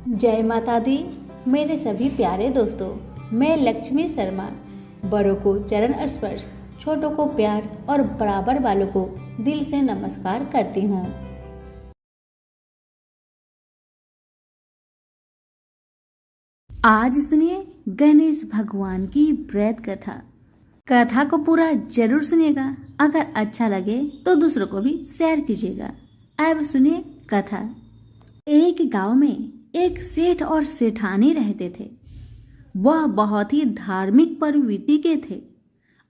जय माता दी। मेरे सभी प्यारे दोस्तों, मैं लक्ष्मी शर्मा बड़ों को चरण स्पर्श, छोटों को प्यार और बराबर वालों को दिल से नमस्कार करती हूँ। आज सुनिए गणेश भगवान की व्रत कथा। कथा को पूरा जरूर सुनिएगा। अगर अच्छा लगे तो दूसरों को भी शेयर कीजिएगा। अब सुनिए कथा। एक गांव में एक सेठ और सेठानी रहते थे। वह बहुत ही धार्मिक प्रवृत्ति के थे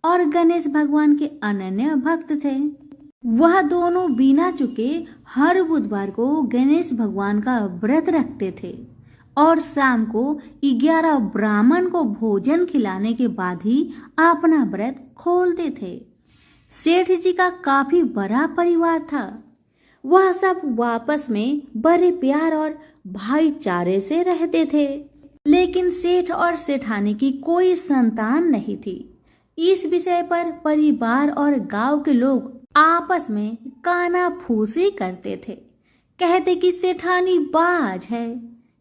और गणेश भगवान के अनन्य भक्त थे। वह दोनों बिना चुके हर बुधवार को गणेश भगवान का व्रत रखते थे और शाम को 11 ब्राह्मण को भोजन खिलाने के बाद ही अपना व्रत खोलते थे। सेठ जी का काफी बड़ा परिवार था। वह सब आपस में बड़े प्यार और भाईचारे से रहते थे, लेकिन सेठ और सेठानी की कोई संतान नहीं थी। इस विषय पर परिवार और गांव के लोग आपस में कानाफूसी करते थे। कहते कि सेठानी बाज है।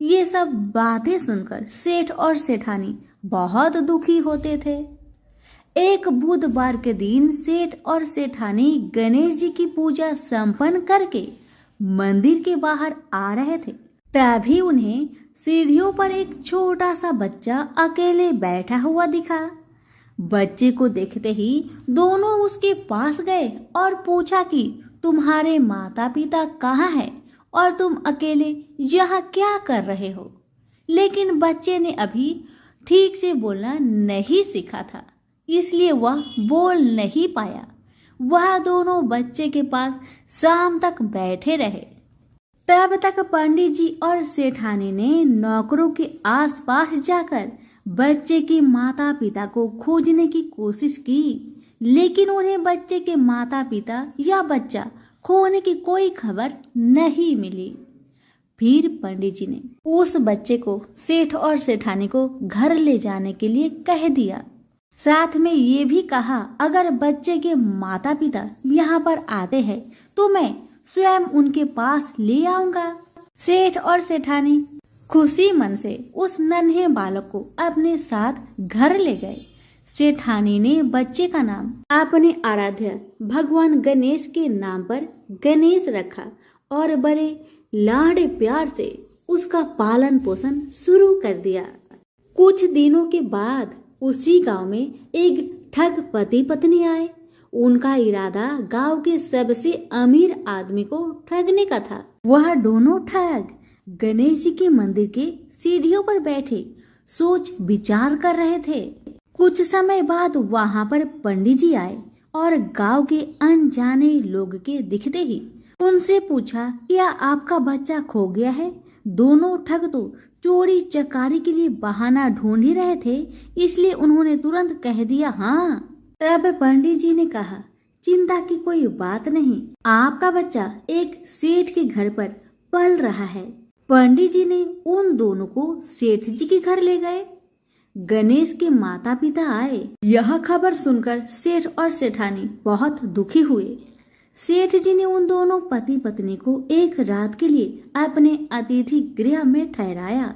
ये सब बातें सुनकर सेठ और सेठानी बहुत दुखी होते थे। एक बुधवार के दिन सेठ और सेठानी गणेश जी की पूजा संपन्न करके मंदिर के बाहर आ रहे थे। तभी उन्हें सीढ़ियों पर एक छोटा सा बच्चा अकेले बैठा हुआ दिखा। बच्चे को देखते ही दोनों उसके पास गए और पूछा कि तुम्हारे माता पिता कहाँ हैं और तुम अकेले यहाँ क्या कर रहे हो। लेकिन बच्चे ने अभी ठीक से बोलना नहीं सीखा था, इसलिए वह बोल नहीं पाया। वह दोनों बच्चे के पास शाम तक बैठे रहे। तब तक पंडित जी और सेठानी ने नौकरों के आसपास जाकर बच्चे के माता पिता को खोजने की कोशिश की, लेकिन उन्हें बच्चे के माता पिता या बच्चा खोने की कोई खबर नहीं मिली। फिर पंडित जी ने उस बच्चे को सेठ और सेठानी को घर ले जाने के लिए कह दिया। साथ में ये भी कहा, अगर बच्चे के माता पिता यहाँ पर आते हैं तो मैं स्वयं उनके पास ले आऊंगा। सेठ और सेठानी खुशी मन से उस नन्हे बालक को अपने साथ घर ले गए। सेठानी ने बच्चे का नाम अपने आराध्य भगवान गणेश के नाम पर गणेश रखा और बड़े लाड़ प्यार से उसका पालन पोषण शुरू कर दिया। कुछ दिनों के बाद उसी गांव में एक ठग पति पत्नी आए। उनका इरादा गांव के सबसे अमीर आदमी को ठगने का था। वह दोनों ठग गणेश जी के मंदिर के सीढ़ियों पर बैठे सोच विचार कर रहे थे। कुछ समय बाद वहां पर पंडित जी आए और गांव के अनजाने लोग के दिखते ही उनसे पूछा, क्या आपका बच्चा खो गया है? दोनों ठग तो चोरी चकारी के लिए बहाना ढूंढ ही रहे थे, इसलिए उन्होंने तुरंत कह दिया हाँ। तब पंडित जी ने कहा, चिंता की कोई बात नहीं, आपका बच्चा एक सेठ के घर पर पल रहा है। पंडित जी ने उन दोनों को सेठ जी के घर ले गए। गणेश के माता पिता आए। यह खबर सुनकर सेठ और सेठानी बहुत दुखी हुए। सेठ जी ने उन दोनों पति पत्नी को एक रात के लिए अपने अतिथि गृह में ठहराया।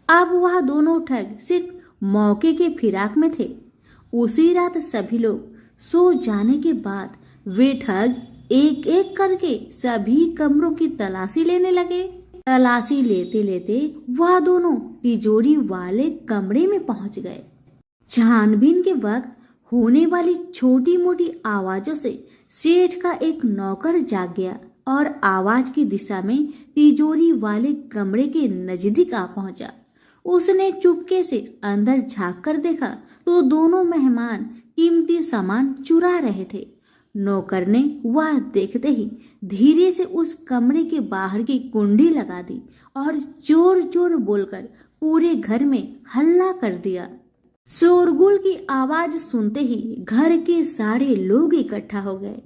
अब वह दोनों ठग सिर्फ मौके के फिराक में थे। उसी रात सभी लोग सो जाने के बाद वे ठग एक एक करके सभी कमरों की तलाशी लेने लगे। तलाशी लेते लेते वह दोनों तिजोरी वाले कमरे में पहुंच गए। छानबीन के वक्त होने वाली छोटी मोटी आवाजों से सेठ का एक नौकर जाग गया और आवाज की दिशा में तिजोरी वाले कमरे के नजदीक आ पहुंचा। उसने चुपके से अंदर झांक कर देखा तो दोनों मेहमान कीमती सामान चुरा रहे थे। नौकर ने वह देखते ही धीरे से उस कमरे के बाहर की कुंडी लगा दी और जोर जोर बोलकर पूरे घर में हल्ला कर दिया। शोरगुल की आवाज सुनते ही घर के सारे लोग इकट्ठा हो गए।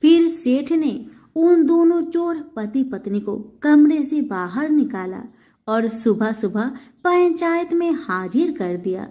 फिर सेठ ने उन दोनों चोर पति पत्नी को कमरे से बाहर निकाला और सुबह सुबह पंचायत में हाजिर कर दिया।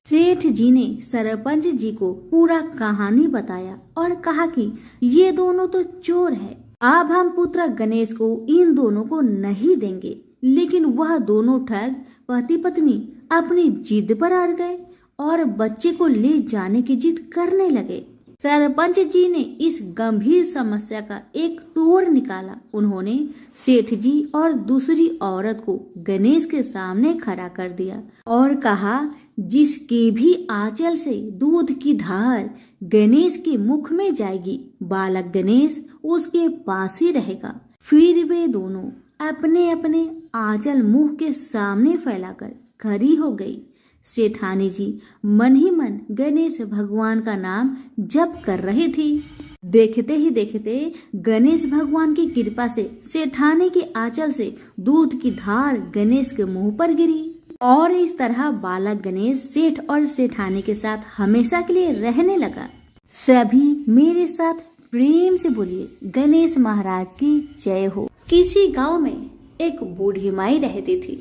सेठ जी ने सरपंच जी को पूरा कहानी बताया और कहा कि ये दोनों तो चोर है। अब हम पुत्र गणेश को इन दोनों को नहीं देंगे। लेकिन वह दोनों ठग पति पत्नी अपनी जिद पर अड़ गए और बच्चे को ले जाने की जिद करने लगे। सरपंच जी ने इस गंभीर समस्या का एक तोड़ निकाला। उन्होंने सेठ जी और दूसरी औरत को गणेश के सामने खड़ा कर दिया और कहा, जिसके भी आंचल से दूध की धार गणेश के मुख में जाएगी, बालक गणेश उसके पास ही रहेगा। फिर वे दोनों अपने अपने आंचल मुंह के सामने फैलाकर खड़ी हो गई। सेठानी जी मन ही मन गणेश भगवान का नाम जप कर रही थी। देखते ही देखते गणेश भगवान की कृपा से सेठानी के आंचल से दूध की धार गणेश के मुंह पर गिरी और इस तरह बालक गणेश सेठ और सेठानी के साथ हमेशा के लिए रहने लगा। सभी मेरे साथ प्रेम से बोलिए, गणेश महाराज की जय हो। किसी गांव में एक बूढ़ी माई रहती थी।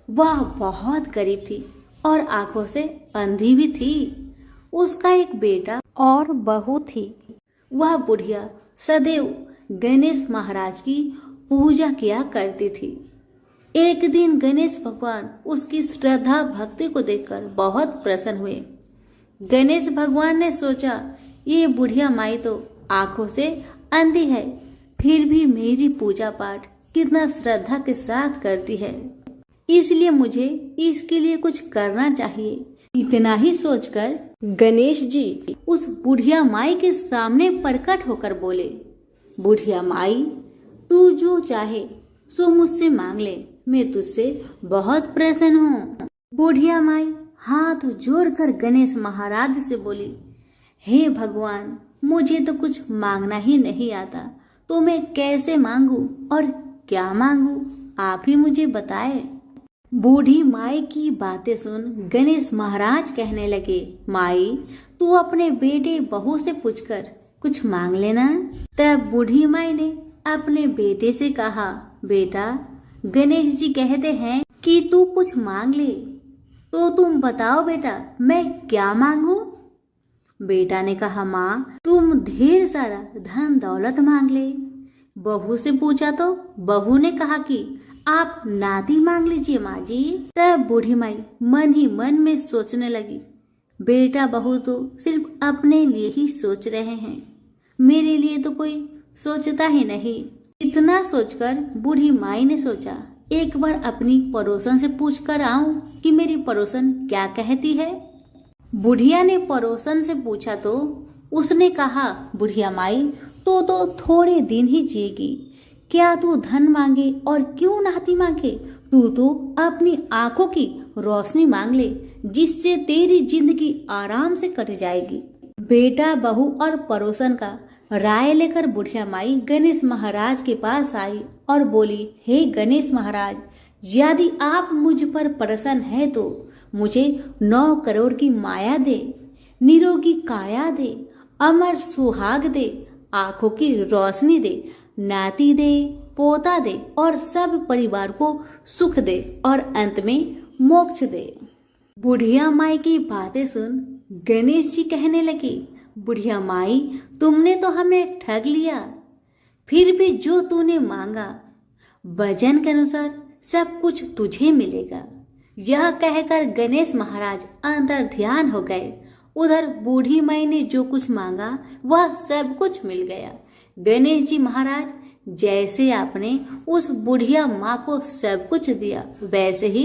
वह बहुत गरीब थी और आंखों से अंधी भी थी। उसका एक बेटा और बहू थी। वह बुढ़िया सदैव गणेश महाराज की पूजा किया करती थी। एक दिन गणेश भगवान उसकी श्रद्धा भक्ति को देखकर बहुत प्रसन्न हुए। गणेश भगवान ने सोचा, ये बुढ़िया माई तो आंखों से अंधी है, फिर भी मेरी पूजा पाठ कितना श्रद्धा के साथ करती है, इसलिए मुझे इसके लिए कुछ करना चाहिए। इतना ही सोचकर गणेश जी उस बुढ़िया माई के सामने प्रकट होकर बोले, बुढ़िया माई, तू जो चाहे सो मुझसे मांग ले, मैं तुझसे बहुत प्रसन्न हूँ। बुढ़िया माई हाथ जोड़कर गणेश महाराज से बोली, हे भगवान, मुझे तो कुछ मांगना ही नहीं आता, तो मैं कैसे मांगू और क्या मांगू, आप ही मुझे बताए। बूढ़ी माई की बातें सुन गणेश महाराज कहने लगे, माई, तू अपने बेटे बहू से पूछकर कुछ मांग लेना। तब बूढ़ी माई ने अपने बेटे से कहा, बेटा, गणेश जी कहते हैं कि तू कुछ मांग ले, तो तुम बताओ बेटा, मैं क्या मांगू। बेटा ने कहा, माँ, तुम ढेर सारा धन दौलत मांग ले। बहू से पूछा तो बहू ने कहा कि आप नाती मांग लीजिए माँ जी। तब बूढ़ी माई मन ही मन में सोचने लगी, बेटा बहू तो सिर्फ अपने लिए ही सोच रहे हैं, मेरे लिए तो कोई सोचता ही नहीं। इतना सोचकर बूढ़ी माई ने सोचा, एक बार अपनी पड़ोसन से पूछ कर आऊं कि मेरी पड़ोसन क्या कहती है। बुढ़िया ने पड़ोसन से पूछा तो उसने कहा, बुढ़िया माई, तो थोड़े दिन ही जिएगी, क्या तू धन मांगे और क्यों नाती मांगे, तू तो अपनी आंखों की रोशनी मांग ले, जिससे तेरी जिंदगी आराम से कट जाएगी। बेटा बहू और पड़ोसन का राय लेकर बुढ़िया माई गणेश महाराज के पास आई और बोली, हे गणेश महाराज, यदि आप मुझ पर प्रसन्न है तो मुझे 9 करोड़ की माया दे, निरोगी काया दे, अमर सुहाग दे, आंखों की रोशनी दे, नाती दे, पोता दे और सब परिवार को सुख दे और अंत में मोक्ष दे। बुढ़िया माई की बातें सुन गणेश जी कहने लगे, बुढ़िया माई, तुमने तो हमें ठग लिया, फिर भी जो तूने मांगा वचन के अनुसार सब कुछ तुझे मिलेगा। यह कहकर गणेश महाराज अंतर ध्यान हो गए। उधर बूढ़ी माई ने जो कुछ मांगा वह सब कुछ मिल गया। गणेश जी महाराज, जैसे आपने उस बुढ़िया माँ को सब कुछ दिया, वैसे ही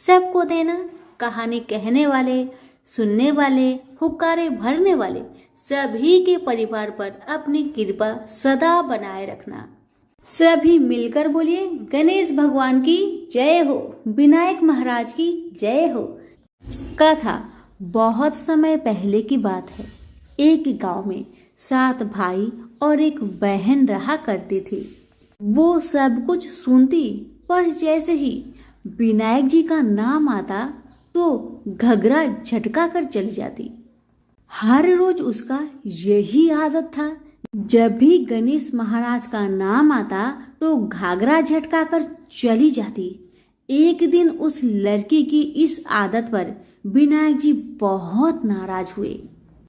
सबको देना। कहानी कहने वाले, सुनने वाले, हुक्कारे भरने वाले सभी के परिवार पर अपनी कृपा सदा बनाए रखना। सभी मिलकर बोलिए, गणेश भगवान की जय हो, विनायक महाराज की जय हो। कथा बहुत समय पहले की बात है। एक गांव में 7 भाई और एक बहन रहा करती थी। वो सब कुछ सुनती, पर जैसे ही विनायक जी का नाम आता तो घगरा झटका कर चली जाती। हर रोज उसका यही आदत था, जब भी गणेश महाराज का नाम आता तो घाघरा झटका कर चली जाती। एक दिन उस लड़की की इस आदत पर विनायक जी बहुत नाराज हुए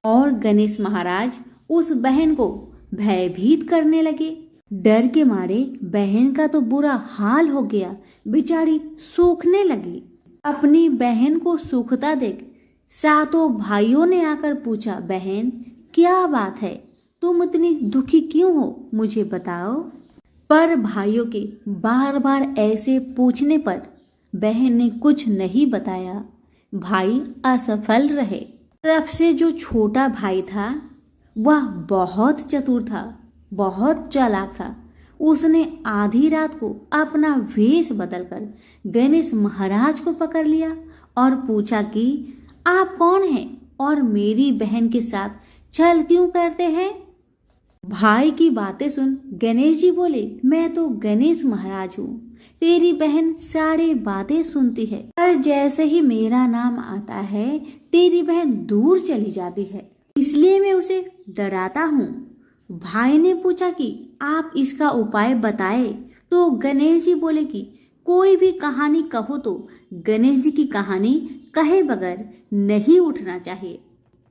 और गणेश महाराज उस बहन को भयभीत करने लगे। डर के मारे बहन का तो बुरा हाल हो गया, बेचारी सूखने लगी। अपनी बहन को सूखता देख सातों भाइयों ने आकर पूछा, बहन क्या बात है, तुम इतनी दुखी क्यों हो, मुझे बताओ। पर भाइयों के बार बार ऐसे पूछने पर बहन ने कुछ नहीं बताया। भाई असफल रहे। सबसे जो छोटा भाई था वह बहुत चतुर था, बहुत चालाक था। उसने आधी रात को अपना वेश बदलकर गणेश महाराज को पकड़ लिया और पूछा कि आप कौन हैं और मेरी बहन के साथ छल क्यों करते हैं। भाई की बातें सुन गणेश जी बोले, मैं तो गणेश महाराज हूँ, तेरी बहन सारी बातें सुनती है, पर जैसे ही मेरा नाम आता है तेरी बहन दूर चली जाती है, इसलिए मैं उसे डराता हूँ। भाई ने पूछा कि आप इसका उपाय बताए तो गणेश जी बोले कि कोई भी कहानी कहो तो गणेश जी की कहानी कहे बगैर नहीं उठना चाहिए।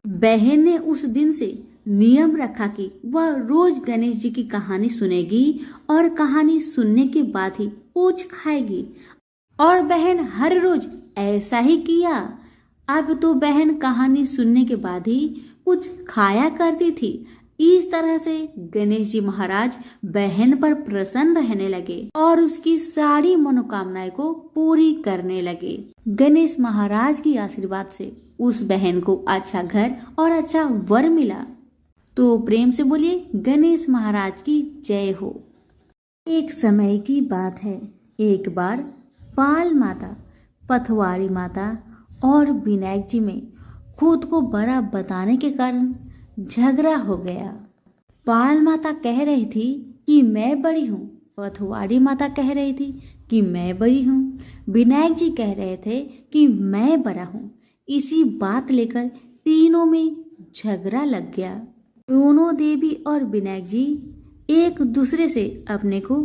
बहन ने उस दिन से नियम रखा कि वह रोज गणेश जी की कहानी सुनेगी और कहानी सुनने के बाद ही पूछ खाएगी, और बहन हर रोज ऐसा ही किया। अब तो बहन कहानी सुनने के बाद ही कुछ खाया करती थी। इस तरह से गणेश जी महाराज बहन पर प्रसन्न रहने लगे और उसकी सारी मनोकामनाएं को पूरी करने लगे। गणेश महाराज की आशीर्वाद से उस बहन को अच्छा घर और अच्छा वर मिला। तो प्रेम से बोलिए गणेश महाराज की जय हो। एक समय की बात है, एक बार पाल माता, पथवारी माता और विनायक जी में खुद को बड़ा बताने के कारण झगड़ा हो गया। पाल माता कह रही थी कि मैं बड़ी हूँ, पथवारी माता कह रही थी कि मैं बड़ी हूँ, विनायक जी कह रहे थे कि मैं बड़ा हूँ। इसी बात लेकर तीनों में झगड़ा लग गया। दोनों देवी और विनायक जी एक दूसरे से अपने को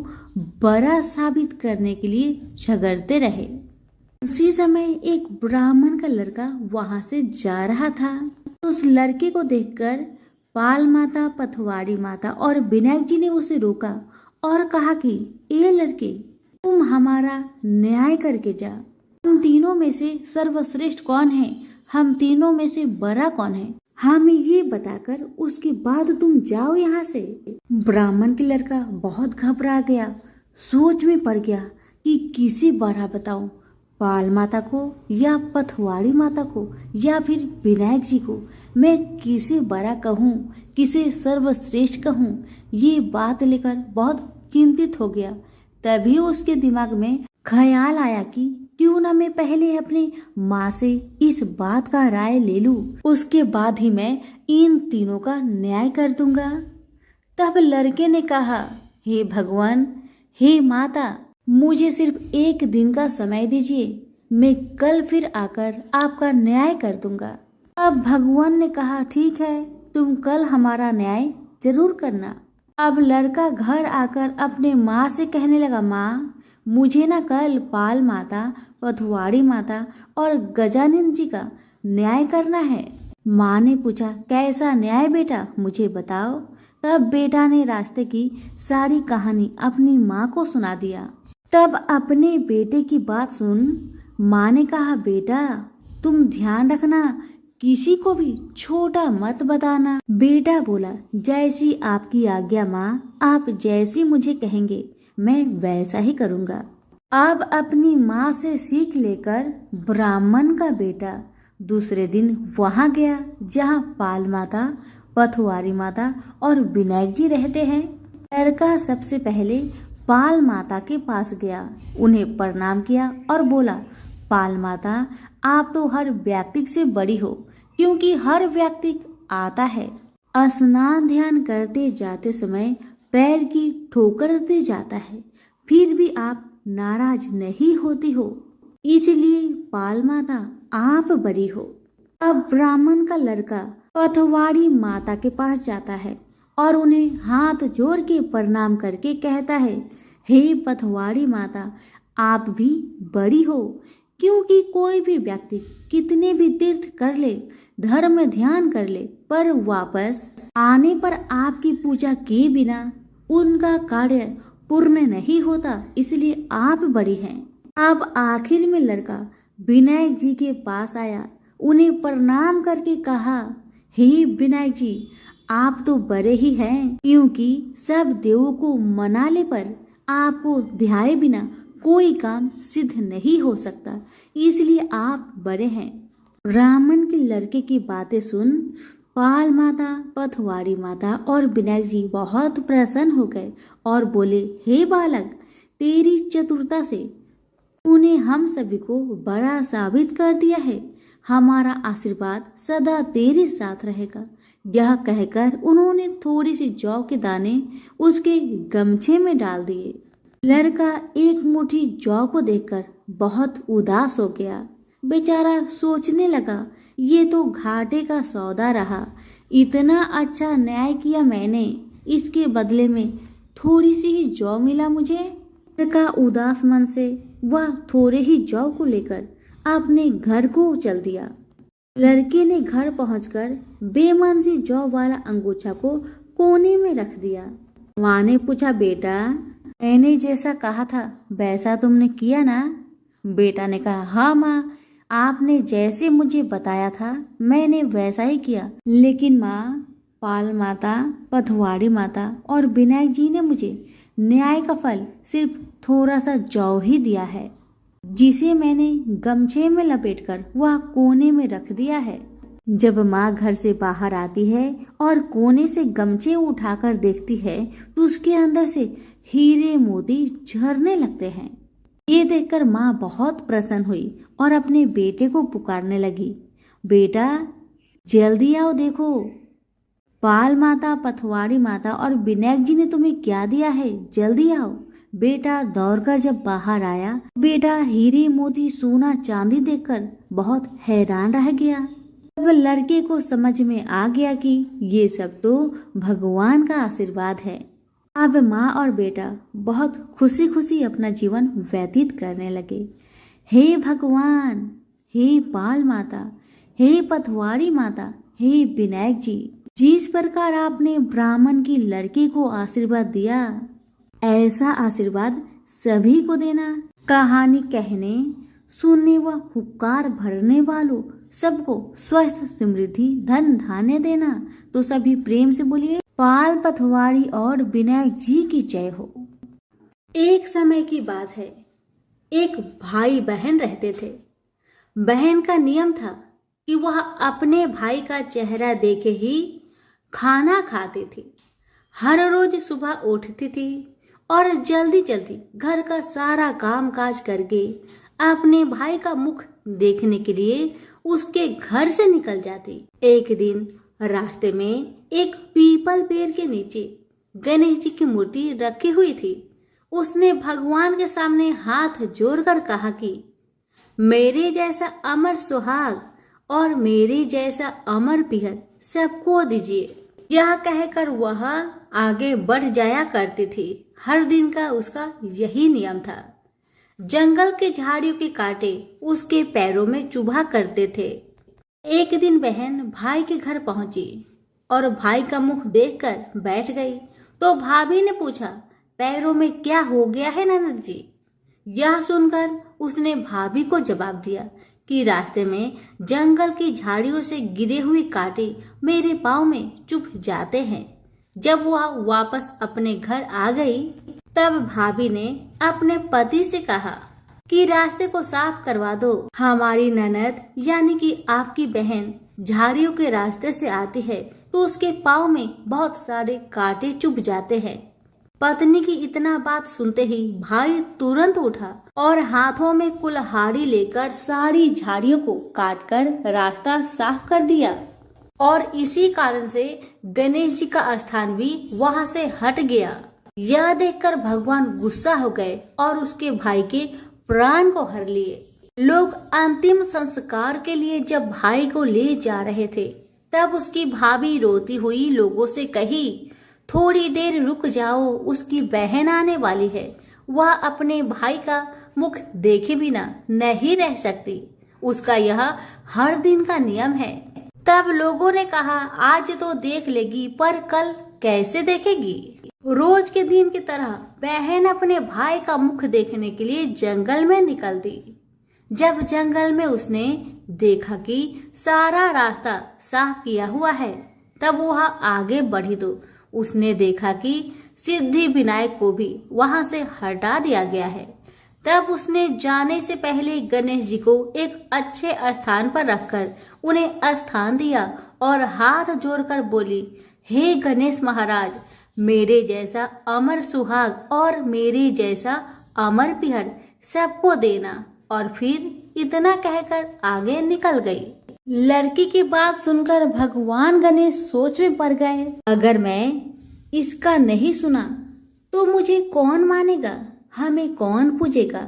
बड़ा साबित करने के लिए झगड़ते रहे। उसी समय एक ब्राह्मण का लड़का वहां से जा रहा था। उस लड़के को देखकर पाल माता, पथवारी माता और विनायक जी ने उसे रोका और कहा कि ए लड़के, तुम हमारा न्याय करके जा। तुम तीनों में से सर्वश्रेष्ठ कौन है, हम तीनों में से बड़ा कौन है, हमें ये बताकर उसके बाद तुम जाओ यहाँ से। ब्राह्मण के लड़का बहुत घबरा गया, सोच में पड़ गया कि किसे बड़ा बताऊं, पाल माता को या पथवारी माता को या फिर विनायक जी को। मैं किसे बड़ा कहूँ, किसे सर्वश्रेष्ठ कहूँ, ये बात लेकर बहुत चिंतित हो गया। तभी उसके दिमाग में ख्याल आया कि क्यों ना मैं पहले अपनी माँ से इस बात का राय ले लूं, उसके बाद ही मैं इन तीनों का न्याय कर दूंगा। तब लड़के ने कहा, हे भगवान, हे माता, मुझे सिर्फ एक दिन का समय दीजिए, मैं कल फिर आकर आपका न्याय कर दूंगा। अब भगवान ने कहा, ठीक है, तुम कल हमारा न्याय जरूर करना। अब लड़का घर आकर अपने माँ से कहने लगा, माँ, मुझे ना कल पाल माता, पथवारी माता और गजानन जी का न्याय करना है। माँ ने पूछा, कैसा न्याय बेटा, मुझे बताओ। तब बेटा ने रास्ते की सारी कहानी अपनी माँ को सुना दिया। तब अपने बेटे की बात सुन माँ ने कहा, बेटा तुम ध्यान रखना, किसी को भी छोटा मत बताना। बेटा बोला, जैसी आपकी आज्ञा माँ, आप जैसी मुझे कहेंगे मैं वैसा ही करूँगा। अब अपनी माँ से सीख लेकर ब्राह्मण का बेटा दूसरे दिन वहाँ गया जहाँ पाल माता, पथवारी माता और विनायक जी रहते हैं। लड़का सबसे पहले पाल माता के पास गया, उन्हें प्रणाम किया और बोला, पाल माता, आप तो हर व्यक्ति से बड़ी हो, क्योंकि हर व्यक्ति आता है, स्नान ध्यान करते जाते समय पैर की ठोकर दे जाता है, फिर भी आप नाराज नहीं होती हो, इसलिए पाल माता आप बड़ी हो। अब ब्राह्मण का लड़का पथवारी माता के पास जाता है और उन्हें हाथ जोड़ के प्रणाम करके कहता है, हे पथवारी माता, आप भी बड़ी हो, क्योंकि कोई भी व्यक्ति कितने भी तीर्थ कर ले, धर्म ध्यान कर ले, पर वापस आने पर आपकी पूजा किए बिना उनका कार्य पूर्ण नहीं होता, इसलिए आप बड़ी हैं। अब आखिर में लड़का विनायक जी के पास आया, उन्हें प्रणाम करके कहा, हे विनायक जी, आप तो बड़े ही हैं, क्योंकि सब देवों को मनाने पर आपको ध्याए बिना कोई काम सिद्ध नहीं हो सकता, इसलिए आप बड़े हैं। ब्राह्मण के लड़के की बातें सुन पाल माता, पथवारी माता और विनायक जी बहुत प्रसन्न हो गए और बोले, हे बालक, तेरी चतुरता से तूने हम सभी को बड़ा साबित कर दिया है। हमारा आशीर्वाद सदा तेरे साथ रहेगा। यह कहकर उन्होंने थोड़ी सी जौ के दाने उसके गमछे में डाल दिए। लड़का एक मुट्ठी जौ को देखकर बहुत उदास हो गया। बेचारा सोचने लगा, ये तो घाटे का सौदा रहा। इतना अच्छा न्याय किया मैंने, इसके बदले में थोड़ी सी ही जौ मिला मुझे। लड़का उदास मन से वह थोड़े ही जौ को लेकर अपने घर को चल दिया। लड़के ने घर पहुंचकर बेमन से जौ वाला अंगूठा को कोने में रख दिया। माँ ने पूछा, बेटा, मैंने जैसा कहा था वैसा तुमने किया ना? बेटा ने कहा, हाँ माँ, आपने जैसे मुझे बताया था मैंने वैसा ही किया। लेकिन माँ, पाल माता, पथवाड़ी माता और विनायक जी ने मुझे न्याय का फल सिर्फ थोड़ा सा जौ ही दिया है, जिसे मैंने गमछे में लपेटकर वह कोने में रख दिया है। जब माँ घर से बाहर आती है और कोने से गमछे उठाकर देखती है तो उसके अंदर से हीरे मोती झरने लगते हैं। ये देखकर माँ बहुत प्रसन्न हुई और अपने बेटे को पुकारने लगी, बेटा, जल्दी आओ, देखो पाल माता, पथवाड़ी माता और विनायक जी ने तुम्हें क्या दिया है, जल्दी आओ। बेटा दौड़कर जब बाहर आया, बेटा हीरे मोती सोना चांदी देखकर बहुत हैरान रह गया। तब लड़के को समझ में आ गया कि ये सब तो भगवान का आशीर्वाद है। अब माँ और बेटा बहुत खुशी खुशी अपना जीवन व्यतीत करने लगे। हे भगवान, हे पाल माता, हे पथवाड़ी माता, हे विनायक जी, जिस प्रकार आपने ब्राह्मण की लड़की को आशीर्वाद दिया, ऐसा आशीर्वाद सभी को देना। कहानी कहने, सुनने व हुक्कार भरने वालों सबको स्वस्थ, समृद्धि, धन धान्य देना। तो सभी प्रेम से बोलिए, पाल, पथवाड़ी और विनायक जी की जय हो। एक समय की बात है, एक भाई बहन रहते थे। बहन का नियम था कि वह अपने भाई का चेहरा देखे ही खाना खाती थी। हर रोज सुबह उठती थी और जल्दी जल्दी घर का सारा काम काज करके अपने भाई का मुख देखने के लिए उसके घर से निकल जाती। एक दिन रास्ते में एक पीपल पेड़ के नीचे गणेश जी की मूर्ति रखी हुई थी। उसने भगवान के सामने हाथ जोड़कर कहा कि मेरे जैसा अमर सुहाग और मेरे जैसा अमर पिहर सबको दीजिए। यह कहकर वह आगे बढ़ जाया करती थी। हर दिन का उसका यही नियम था। जंगल के झाड़ियों के कांटे उसके पैरों में चुभा करते थे। एक दिन बहन भाई के घर पहुंची और भाई का मुख देखकर बैठ गई। तो भाभी ने पूछा, पैरों में क्या हो गया है ननद जी? यह सुनकर उसने भाभी को जवाब दिया कि रास्ते में जंगल की झाड़ियों से गिरे हुए कांटे मेरे पाँव में चुभ जाते हैं। जब वह वापस अपने घर आ गई तब भाभी ने अपने पति से कहा कि रास्ते को साफ करवा दो। हमारी ननद यानी कि आपकी बहन झाड़ियों के रास्ते से आती है तो उसके पाँव में बहुत सारे कांटे चुभ जाते हैं। पत्नी की इतना बात सुनते ही भाई तुरंत उठा और हाथों में कुल्हाड़ी लेकर सारी झाड़ियों को काटकर रास्ता साफ कर दिया। और इसी कारण से गणेश जी का स्थान भी वहां से हट गया। यह देखकर भगवान गुस्सा हो गए और उसके भाई के प्राण को हर लिए। लोग अंतिम संस्कार के लिए जब भाई को ले जा रहे थे तब उसकी भाभी रोती हुई लोगों से कही, थोड़ी देर रुक जाओ, उसकी बहन आने वाली है, वह अपने भाई का मुख देखे बिना नहीं रह सकती, उसका यह हर दिन का नियम है। तब लोगों ने कहा, आज तो देख लेगी पर कल कैसे देखेगी। रोज के दिन की तरह बहन अपने भाई का मुख देखने के लिए जंगल में निकल दी। जब जंगल में उसने देखा कि सारा रास्ता साफ किया हुआ है, तब वह आगे बढ़ी तो उसने देखा कि सिद्धि विनायक को भी वहां से हटा दिया गया है। तब उसने जाने से पहले गणेश जी को एक अच्छे स्थान पर रखकर उन्हें स्थान दिया और हाथ जोड़कर बोली, हे गणेश महाराज, मेरे जैसा अमर सुहाग और मेरे जैसा अमर पिहर सबको देना। और फिर इतना कहकर आगे निकल गई। लड़की की बात सुनकर भगवान गणेश सोच में पड़ गए, अगर मैं इसका नहीं सुना तो मुझे कौन मानेगा, हमें कौन पूजेगा।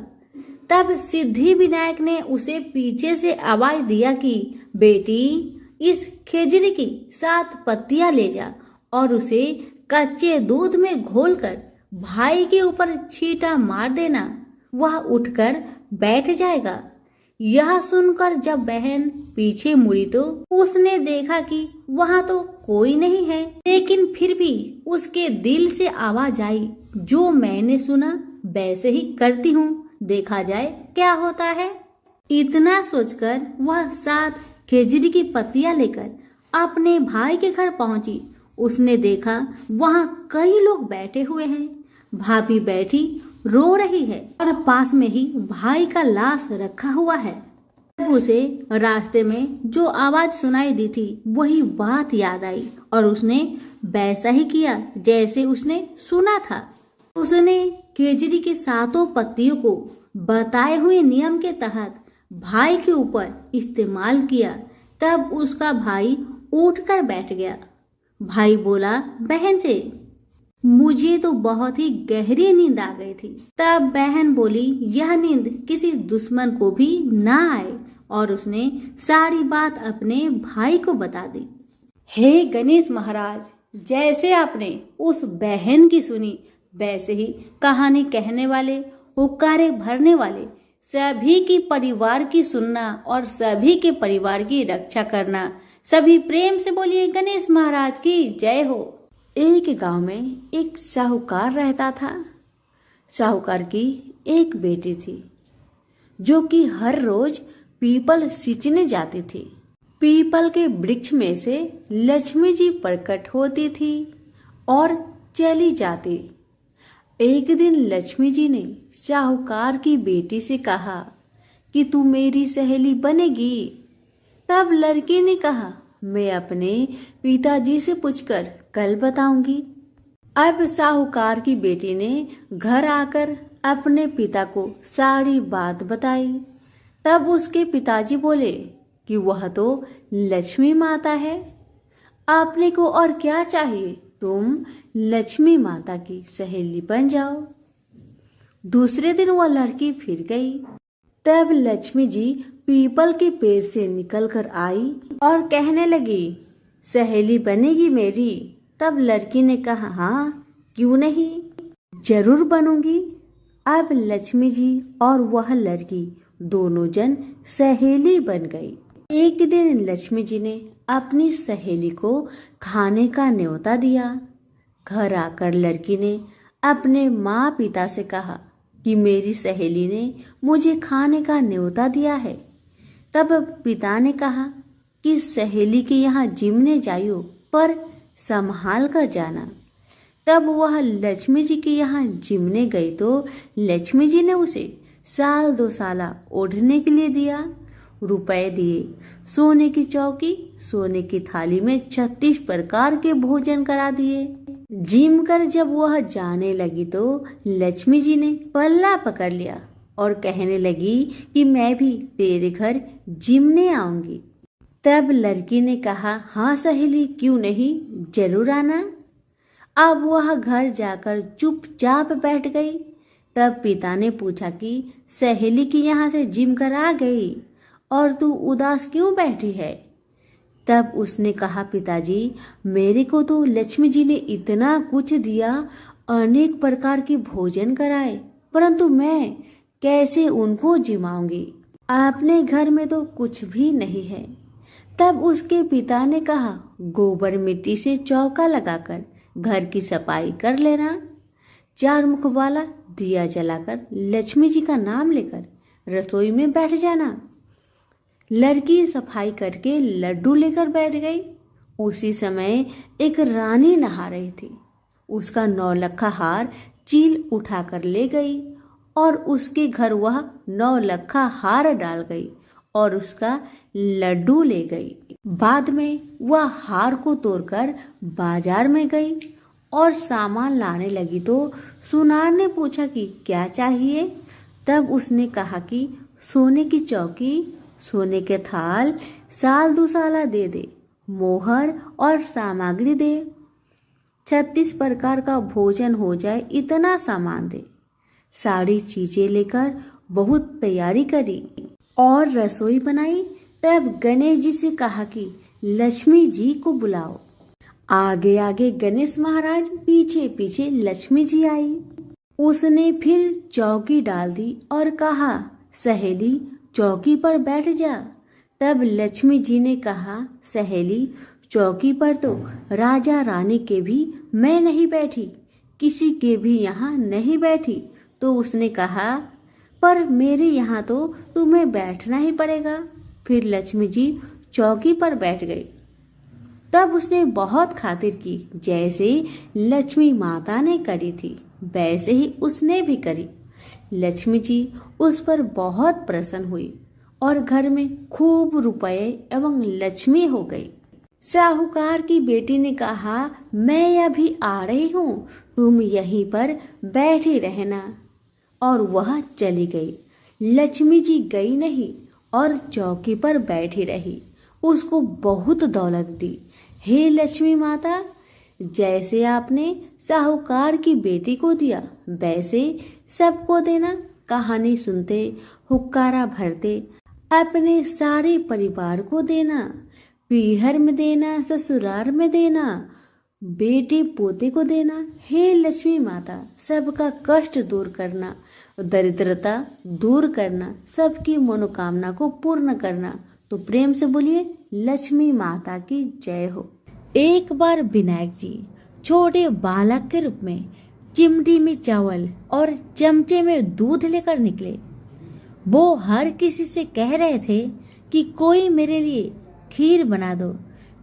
तब सिद्धि विनायक ने उसे पीछे से आवाज दिया कि बेटी, इस खेजड़ी की 7 पत्तियां ले जा और उसे कच्चे दूध में घोलकर भाई के ऊपर छींटा मार देना, वह उठकर बैठ जाएगा। यह सुनकर जब बहन पीछे मुड़ी तो उसने देखा कि वहां तो कोई नहीं है, लेकिन फिर भी उसके दिल से आवाज आई, जो मैंने सुना वैसे ही करती हूँ, देखा जाए क्या होता है। इतना सोचकर वह 7 खेजड़ी की पत्तियां लेकर अपने भाई के घर पहुंची। उसने देखा वहां कई लोग बैठे हुए हैं। भाभी बैठी रो रही है और पास में ही भाई का लाश रखा हुआ है। तब उसे रास्ते में जो आवाज सुनाई दी थी वही बात याद आई और उसने वैसा ही किया जैसे उसने सुना था। उसने केजरी के 7 पत्तियों को बताए हुए नियम के तहत भाई के ऊपर इस्तेमाल किया। तब उसका भाई उठकर बैठ गया। भाई बोला बहन से, मुझे तो बहुत ही गहरी नींद आ गई थी। तब बहन बोली, यह नींद किसी दुश्मन को भी ना आए, और उसने सारी बात अपने भाई को बता दी। हे गणेश महाराज, जैसे आपने उस बहन की सुनी वैसे ही कहानी कहने वाले, हुक्कारे भरने वाले सभी की परिवार की सुनना और सभी के परिवार की रक्षा करना। सभी प्रेम से बोलिए गणेश महाराज की जय हो। एक गांव में एक साहूकार रहता था। साहूकार की एक बेटी थी जो कि हर रोज पीपल सींचने जाती थी। पीपल के वृक्ष में से लक्ष्मी जी प्रकट होती थी और चली जाती। एक दिन लक्ष्मी जी ने साहूकार की बेटी से कहा कि तू मेरी सहेली बनेगी। तब लड़की ने कहा, मैं अपने पिताजी से पूछकर कल बताऊंगी। अब साहूकार की बेटी ने घर आकर अपने पिता को सारी बात बताई। तब उसके पिताजी बोले कि वह तो लक्ष्मी माता है, आपने को और क्या चाहिए, तुम लक्ष्मी माता की सहेली बन जाओ। दूसरे दिन वह लड़की फिर गई। तब लक्ष्मी जी पीपल के पेड़ से निकलकर आई और कहने लगी, सहेली बनेगी मेरी। तब लड़की ने कहा, हाँ क्यों नहीं, जरूर बनूंगी। अब लक्ष्मी जी और वह लड़की दोनों जन सहेली बन गई। एक दिन लक्ष्मी जी ने अपनी सहेली को खाने का न्योता दिया। घर आकर लड़की ने अपने माँ पिता से कहा कि मेरी सहेली ने मुझे खाने का न्योता दिया है। तब पिता ने कहा कि सहेली के यहाँ जिमने जाइयो, पर संभाल कर जाना। तब वह लक्ष्मी जी के यहाँ जिमने गई तो लक्ष्मी जी ने उसे 2 साल ओढ़ने के लिए दिया, रुपए दिए, सोने की चौकी, सोने की थाली में 36 प्रकार के भोजन करा दिए। जिम कर जब वह जाने लगी तो लक्ष्मी जी ने पल्ला पकड़ लिया और कहने लगी कि मैं भी तेरे घर जिमने आऊंगी। तब लड़की ने कहा, हाँ सहेली क्यों नहीं, जरूर आना। अब वह घर जाकर चुपचाप बैठ गई। तब पिता ने पूछा कि सहेली की यहाँ से जिम कर आ गई और तू उदास क्यों बैठी है। तब उसने कहा, पिताजी मेरे को तो लक्ष्मी जी ने इतना कुछ दिया, अनेक प्रकार के भोजन कराए, परंतु मैं कैसे उनको जिमाऊंगी, अपने घर में तो कुछ भी नहीं है। तब उसके पिता ने कहा, गोबर मिट्टी से चौका लगाकर घर की सफाई कर लेना। चार मुख वाला दिया जलाकर लक्ष्मी जी का नाम लेकर रसोई में बैठ जाना। लड़की सफाई करके लड्डू लेकर बैठ गई। उसी समय एक रानी नहा रही थी। उसका नौलखा हार चील उठाकर ले गई और उसके घर वह नौलखा हार डाल गई और उसका लड्डू ले गई। बाद में वह हार को तोड़कर बाजार में गई और सामान लाने लगी तो सुनार ने पूछा कि क्या चाहिए। तब उसने कहा कि सोने की चौकी, सोने के थाल, साल दुसाला दे दे, मोहर और सामग्री दे, 36 प्रकार का भोजन हो जाए इतना सामान दे। सारी चीजें लेकर बहुत तैयारी करी और रसोई बनाई। तब गणेश जी से कहा कि लक्ष्मी जी को बुलाओ। आगे आगे गणेश महाराज, पीछे पीछे लक्ष्मी जी आई। उसने फिर चौकी डाल दी और कहा, सहेली चौकी पर बैठ जा। तब लक्ष्मी जी ने कहा, सहेली चौकी पर तो राजा रानी के भी मैं नहीं बैठी, किसी के भी यहाँ नहीं बैठी। तो उसने कहा, पर मेरे यहाँ तो तुम्हें बैठना ही पड़ेगा। फिर लक्ष्मी जी चौकी पर बैठ गई। तब उसने बहुत खातिर की, जैसे लक्ष्मी माता ने करी थी वैसे ही उसने भी करी। लक्ष्मी जी उस पर बहुत प्रसन्न हुई और घर में खूब रुपए एवं लक्ष्मी हो गई। साहूकार की बेटी ने कहा, मैं अभी आ रही हूँ, तुम यहीं पर बैठी रहना। और वह चली गई। लक्ष्मी जी गई नहीं और चौकी पर बैठी रही। उसको बहुत दौलत दी। हे लक्ष्मी माता, जैसे आपने साहूकार की बेटी को दिया वैसे सबको देना। कहानी सुनते, हुक्कारा भरते अपने सारे परिवार को देना। पीहर में देना, ससुराल में देना, बेटे पोते को देना। हे लक्ष्मी माता, सबका कष्ट दूर करना, दरिद्रता दूर करना, सबकी मनोकामना को पूर्ण करना। तो प्रेम से बोलिए, लक्ष्मी माता की जय हो। एक बार विनायक जी छोटे बालक के रूप में चिमटी में चावल और चमचे में दूध लेकर निकले। वो हर किसी से कह रहे थे कि कोई मेरे लिए खीर बना दो,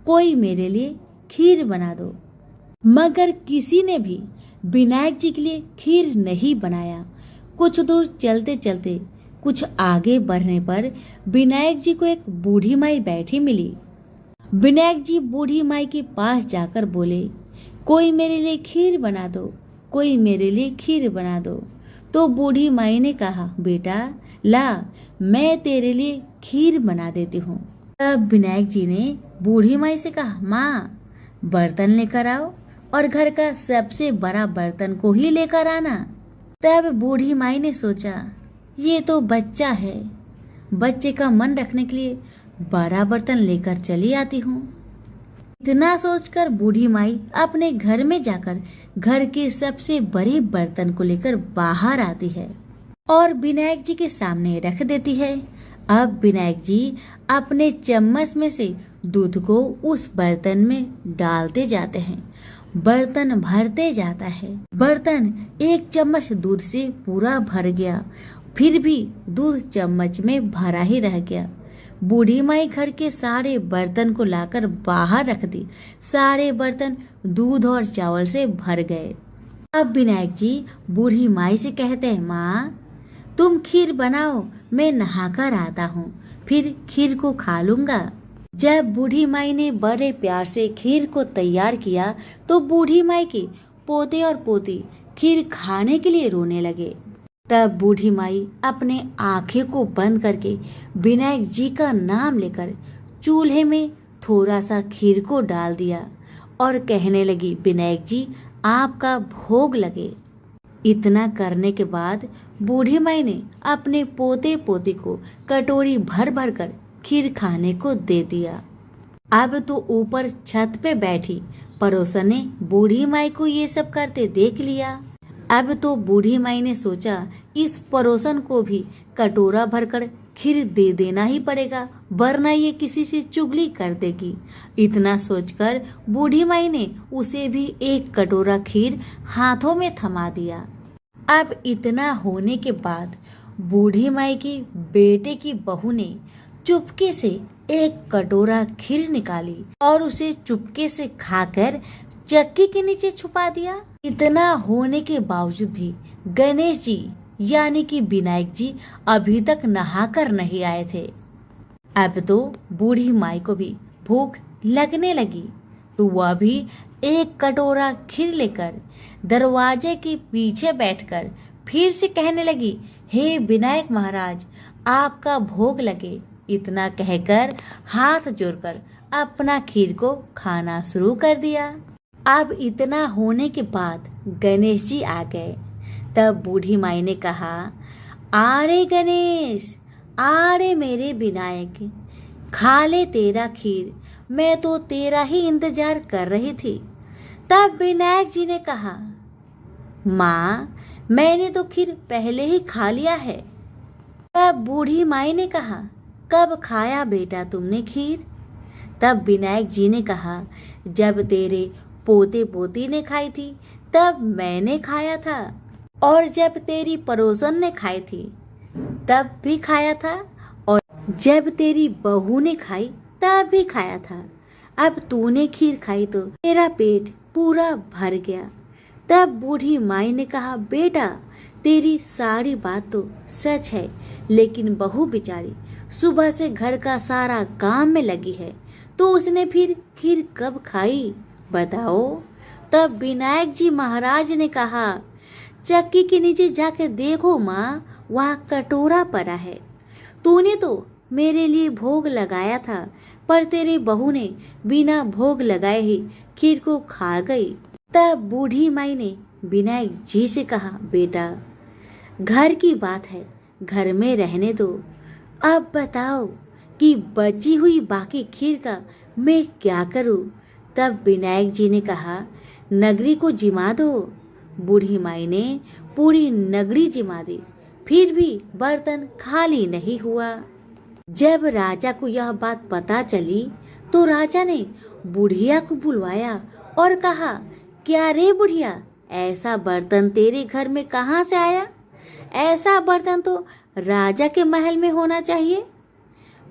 कोई मेरे लिए खीर बना दो। मगर किसी ने भी विनायक जी के लिए खीर नहीं बनाया। कुछ दूर चलते चलते कुछ आगे बढ़ने पर विनायक जी को एक बूढ़ी माई बैठी मिली। विनायक जी बूढ़ी माई के पास जाकर बोले, कोई मेरे लिए खीर बना दो, कोई मेरे लिए खीर बना दो। तो बूढ़ी माई ने कहा, बेटा ला, मैं तेरे लिए खीर बना देती हूँ। तब विनायक जी ने बूढ़ी माई से कहा, माँ बर्तन लेकर आओ और घर का सबसे बड़ा बर्तन को ही लेकर आना। तब बूढ़ी माई ने सोचा, ये तो बच्चा है, बच्चे का मन रखने के लिए बड़ा बर्तन लेकर चली आती हूँ। इतना सोचकर बूढ़ी माई अपने घर में जाकर घर के सबसे बड़े बर्तन को लेकर बाहर आती है और विनायक जी के सामने रख देती है। अब विनायक जी अपने चम्मच में से दूध को उस बर्तन में डालते जाते हैं। बर्तन भरते जाता है। बर्तन एक चम्मच दूध से पूरा भर गया, फिर भी दूध चम्मच में भरा ही रह गया। बूढ़ी माई घर के सारे बर्तन को लाकर बाहर रख दी। सारे बर्तन दूध और चावल से भर गए। अब विनायक जी बूढ़ी माई से कहते हैं, माँ तुम खीर बनाओ, मैं नहाकर आता हूँ, फिर खीर को खा लूंगा। जब बूढ़ी माई ने बड़े प्यार से खीर को तैयार किया तो बूढ़ी माई के पोते और पोती खीर खाने के लिए रोने लगे। तब बूढ़ी माई अपने आंखें को बंद करके विनायक जी का नाम लेकर चूल्हे में थोड़ा सा खीर को डाल दिया और कहने लगी, विनायक जी आपका भोग लगे। इतना करने के बाद बूढ़ी माई ने अपने पोते पोती को कटोरी भर भर कर खीर खाने को दे दिया। अब तो ऊपर छत पे बैठी पड़ोसन ने बूढ़ी माई को ये सब करते देख लिया। अब तो बूढ़ी माई ने सोचा, इस पड़ोसन को भी कटोरा भरकर खीर दे देना ही पड़ेगा, वरना ये किसी से चुगली कर देगी। इतना सोचकर बूढ़ी माई ने उसे भी एक कटोरा खीर हाथों में थमा दिया। अब इतना होने के बाद बूढ़ी माई की बेटे की बहू ने चुपके से एक कटोरा खीर निकाली और उसे चुपके से खाकर चक्की के नीचे छुपा दिया। इतना होने के बावजूद भी गणेश जी यानी कि विनायक जी अभी तक नहाकर नहीं आए थे। अब तो बूढ़ी माई को भी भूख लगने लगी, तो वह भी एक कटोरा खीर लेकर दरवाजे के पीछे बैठकर फिर से कहने लगी, हे विनायक महाराज, आपका भोग लगे। इतना कहकर हाथ जोड़कर अपना खीर को खाना शुरू कर दिया। अब इतना होने के बाद गणेश जी आ गए। तब बूढ़ी माई ने कहा, आरे गणेश, आरे मेरे विनायक, खा ले तेरा खीर, मैं तो तेरा ही इंतजार कर रही थी। तब विनायक जी ने कहा, माँ, मैंने तो खीर पहले ही खा लिया है। तब बूढ़ी माई ने कहा, कब खाया बेटा तुमने खीर? तब विनायक जी ने कहा, जब तेरे पोते पोती ने खाई थी तब मैंने खाया था, और जब तेरी पड़ोसन ने खाई थी तब भी खाया था, और जब तेरी बहू ने खाई तब भी खाया था। अब तूने खीर खाई तो तेरा पेट पूरा भर गया। तब बूढ़ी माई ने कहा, बेटा तेरी सारी बात तो सच है, लेकिन बहू बेचारी सुबह से घर का सारा काम में लगी है, तो उसने फिर खीर कब खाई बताओ? तब विनायक जी महाराज ने कहा, चक्की के नीचे जाकर देखो माँ, वहाँ कटोरा पड़ा है। तूने तो मेरे लिए भोग लगाया था, पर तेरी बहू ने बिना भोग लगाए ही खीर को खा गई। तब बूढ़ी माई ने विनायक जी से कहा, बेटा घर की बात है, घर में रहने दो। अब बताओ कि बची हुई बाकी खीर का मैं क्या करूं? तब विनायक जी ने कहा, नगरी को जिमा दो। बूढ़ी माई ने पूरी नगरी जिमा दी, फिर भी बर्तन खाली नहीं हुआ। जब राजा को यह बात पता चली तो राजा ने बुढ़िया को बुलवाया और कहा, क्या रे बुढ़िया, ऐसा बर्तन तेरे घर में कहाँ से आया? ऐसा बर्तन तो राजा के महल में होना चाहिए।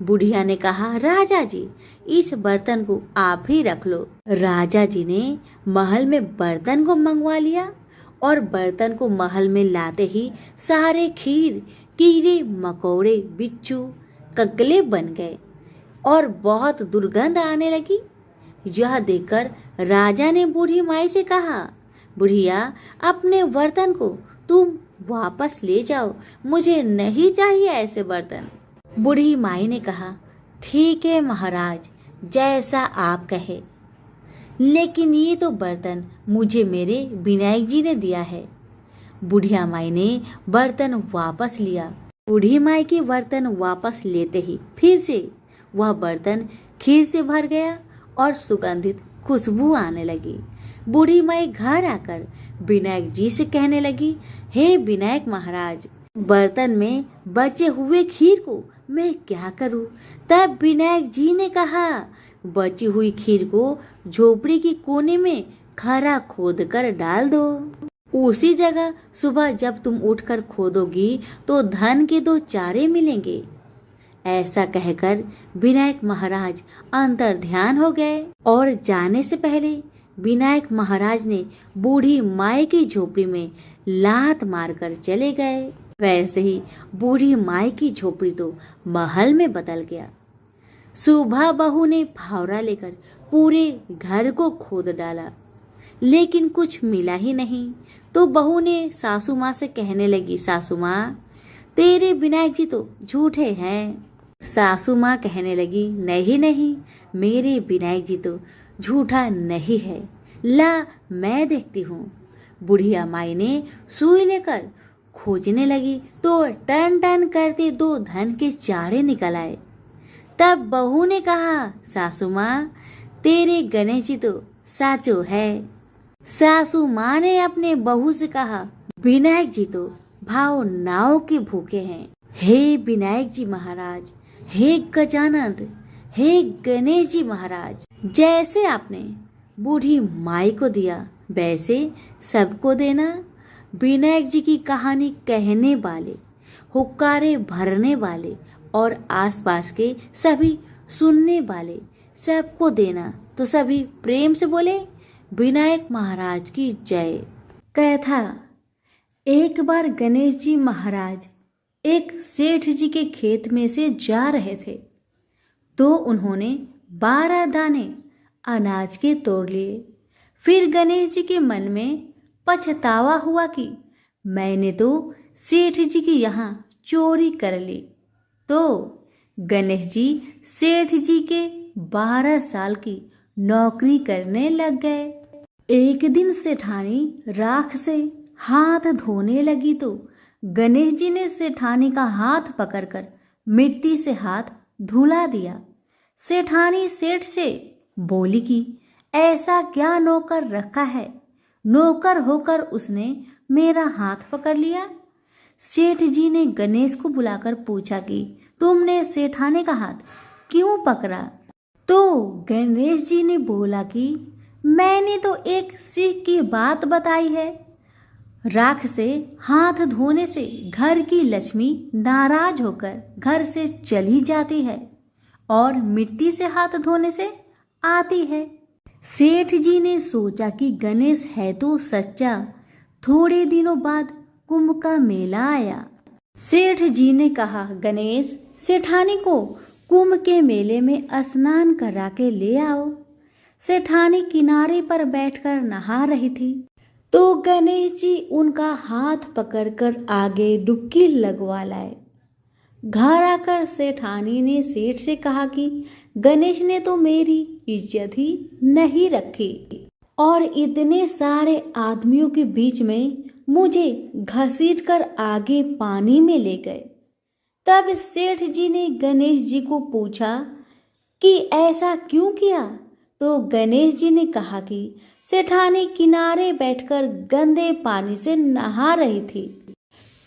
बुढ़िया ने कहा, राजा जी, इस बर्तन को आप ही रख लो। राजा जी ने महल में बर्तन को मंगवा लिया, और बर्तन को महल में लाते ही सारे खीर, कीड़े मकोड़े, बिच्छू, ककले बन गए और बहुत दुर्गंध आने लगी। यह देखकर राजा ने बूढ़ी माई से कहा, बुढ़िया, अपने बर्तन को तुम वापस ले जाओ, मुझे नहीं चाहिए ऐसे बर्तन। बूढ़ी माई ने कहा, ठीक है महाराज, जैसा आप कहे, लेकिन ये तो बर्तन मुझे मेरे विनायक जी ने दिया है। बुढ़िया माई ने बर्तन वापस लिया। बूढ़ी माई के बर्तन वापस लेते ही फिर से वह बर्तन खीर से भर गया और सुगंधित खुशबू आने लगी। बूढ़ी माई घर आकर विनायक जी से कहने लगी, हे विनायक महाराज, बर्तन में बचे हुए खीर को मैं क्या करूं? तब विनायक जी ने कहा, बची हुई खीर को झोपड़ी के कोने में खरा खोद कर डाल दो। उसी जगह सुबह जब तुम उठकर खोदोगी तो धन के 2 चारे मिलेंगे। ऐसा कहकर विनायक महाराज अंतर ध्यान हो गए और जाने से पहले विनायक महाराज ने बूढ़ी माई की झोपड़ी में लात मारकर चले गए। वैसे ही बूढ़ी माई की झोपड़ी तो महल में बदल गया। सुबह बहू ने फावड़ा लेकर पूरे घर को खोद डाला, लेकिन कुछ मिला ही नहीं। तो बहू ने सासू माँ से कहने लगी, सासू माँ, तेरे विनायक जी तो झूठे हैं। सासू माँ कहने लगी, नहीं नहीं, मेरे विनायक जी तो झूठा नहीं है, ला मैं देखती हूँ। बुढ़िया माई ने सुई लेकर खोजने लगी तो टन टन करते 2 धन के चारे निकल आए। तब बहू ने कहा, सासू माँ, तेरे गणेश जी तो साचो है। सासू माँ ने अपने बहू से कहा, विनायक जी तो भाव नाव के भूखे हैं। हे विनायक जी महाराज, हे गजानंद, हे गणेश जी महाराज, जैसे आपने बूढ़ी माई को दिया वैसे सबको देना। विनायक जी की कहानी कहने वाले, हुक्कारे भरने वाले और आसपास के सभी सुनने वाले सबको देना। तो सभी प्रेम से बोले विनायक महाराज की जय। कथा। एक बार गणेश जी महाराज एक सेठ जी के खेत में से जा रहे थे तो उन्होंने 12 दाने अनाज के तोड़ लिए। फिर गणेश जी के मन में पछतावा हुआ कि मैंने तो सेठ जी के यहाँ चोरी कर ली। तो गणेश जी सेठ जी के 12 साल की नौकरी करने लग गए। एक दिन सेठानी राख से हाथ धोने लगी तो गणेश जी ने सेठानी का हाथ पकड़कर मिट्टी से हाथ धुला दिया। सेठानी सेठ से बोली कि ऐसा क्या नौकर रखा है, नौकर होकर उसने मेरा हाथ पकड़ लिया। सेठ जी ने गणेश को बुलाकर पूछा कि तुमने सेठानी का हाथ क्यों पकड़ा। तो गणेश जी ने बोला कि मैंने तो एक सीख की बात बताई है। राख से हाथ धोने से घर की लक्ष्मी नाराज होकर घर से चली जाती है और मिट्टी से हाथ धोने से आती है। सेठ जी ने सोचा कि गणेश है तो सच्चा। थोड़े दिनों बाद कुंभ का मेला आया। सेठ जी ने कहा, गणेश सेठानी को कुंभ के मेले में स्नान करा के ले आओ। सेठानी किनारे पर बैठकर नहा रही थी तो गणेश जी उनका हाथ पकड़कर आगे डुबकी लगवा लाए। घर आकर सेठानी ने सेठ से कहा कि गणेश ने तो मेरी इज्जत ही नहीं रखी और इतने सारे आदमियों के बीच में मुझे घसीट कर आगे पानी में ले गए। तब सेठ जी ने गणेश जी को पूछा कि ऐसा क्यों किया। तो गणेश जी ने कहा कि सेठानी किनारे बैठकर गंदे पानी से नहा रही थी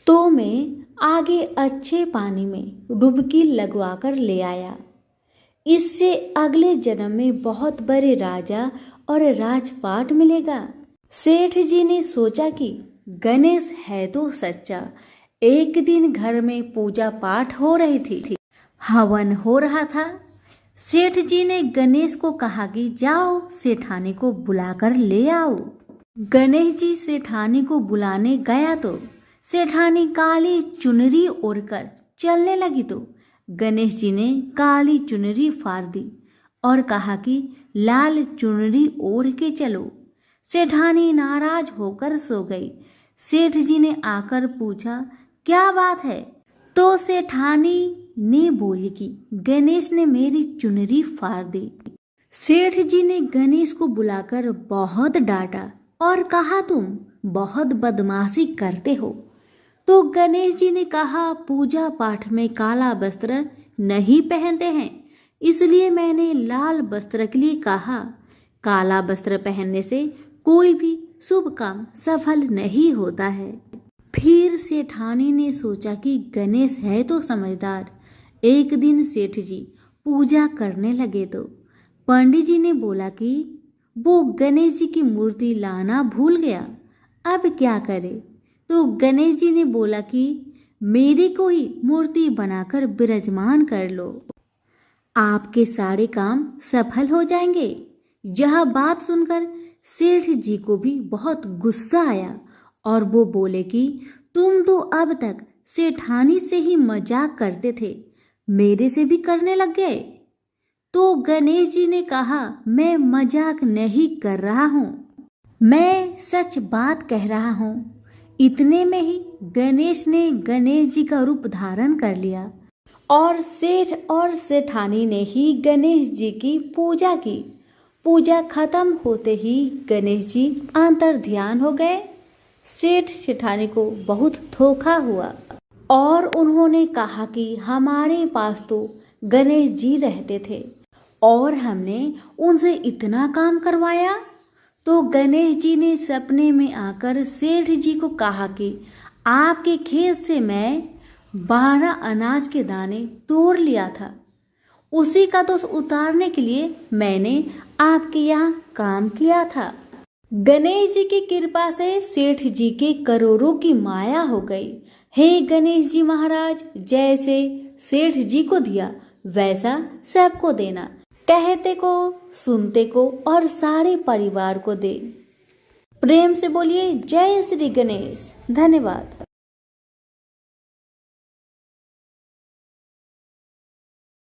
तो मैं आगे अच्छे पानी में डुबकी लगवाकर ले आया। इससे अगले जन्म में बहुत बड़े राजा और राजपाट मिलेगा। सेठ जी ने सोचा कि गणेश है तो सच्चा। एक दिन घर में पूजा पाठ हो रही थी, हवन हो रहा था। सेठ जी ने गणेश को कहा कि जाओ सेठानी को बुलाकर ले आओ। गणेश जी सेठानी को बुलाने गया तो सेठानी काली चुनरी ओढ़कर चलने लगी तो गणेश जी ने काली चुनरी फाड़ दी और कहा कि लाल चुनरी ओढ़ के चलो। सेठानी नाराज होकर सो गई। सेठ जी ने आकर पूछा, क्या बात है। तो सेठानी ने बोली कि गणेश ने मेरी चुनरी फाड़ दी। सेठ जी ने गणेश को बुलाकर बहुत डांटा और कहा, तुम बहुत बदमाशी करते हो। तो गणेश जी ने कहा, पूजा पाठ में काला वस्त्र नहीं पहनते हैं, इसलिए मैंने लाल वस्त्र के लिए कहा। काला वस्त्र पहनने से कोई भी शुभ काम सफल नहीं होता है। फिर सेठानी ने सोचा कि गणेश है तो समझदार। एक दिन सेठ जी पूजा करने लगे तो पंडित जी ने बोला कि वो गणेश जी की मूर्ति लाना भूल गया, अब क्या करे। तो गणेश जी ने बोला कि मेरे को ही मूर्ति बनाकर विराजमान कर लो, आपके सारे काम सफल हो जाएंगे। यह बात सुनकर सेठ जी को भी बहुत गुस्सा आया और वो बोले कि तुम तो अब तक सेठानी से ही मजाक करते थे, मेरे से भी करने लग गए। तो गणेश जी ने कहा, मैं मजाक नहीं कर रहा हूँ, मैं सच बात कह रहा हूँ। इतने में ही गणेश ने गणेश जी का रूप धारण कर लिया और सेठ और सेठानी ने ही गणेश जी की पूजा की। पूजा खत्म होते ही गणेश जी अंतर ध्यान हो गए। सेठ सेठानी को बहुत धोखा हुआ और उन्होंने कहा कि हमारे पास तो गणेश जी रहते थे और हमने उनसे इतना काम करवाया। तो गणेश जी ने सपने में आकर सेठ जी को कहा कि आपके खेत से मैं 12 अनाज के दाने तोड़ लिया था। उसी का दोष उतारने के लिए मैंने आपके यहाँ काम किया था। गणेश जी की कृपा से सेठ जी के करोड़ों की माया हो गई। हे गणेश जी महाराज, जैसे सेठ जी को दिया वैसा सबको देना, कहते को, सुनते को और सारे परिवार को दे। प्रेम से बोलिए जय श्री गणेश। धन्यवाद।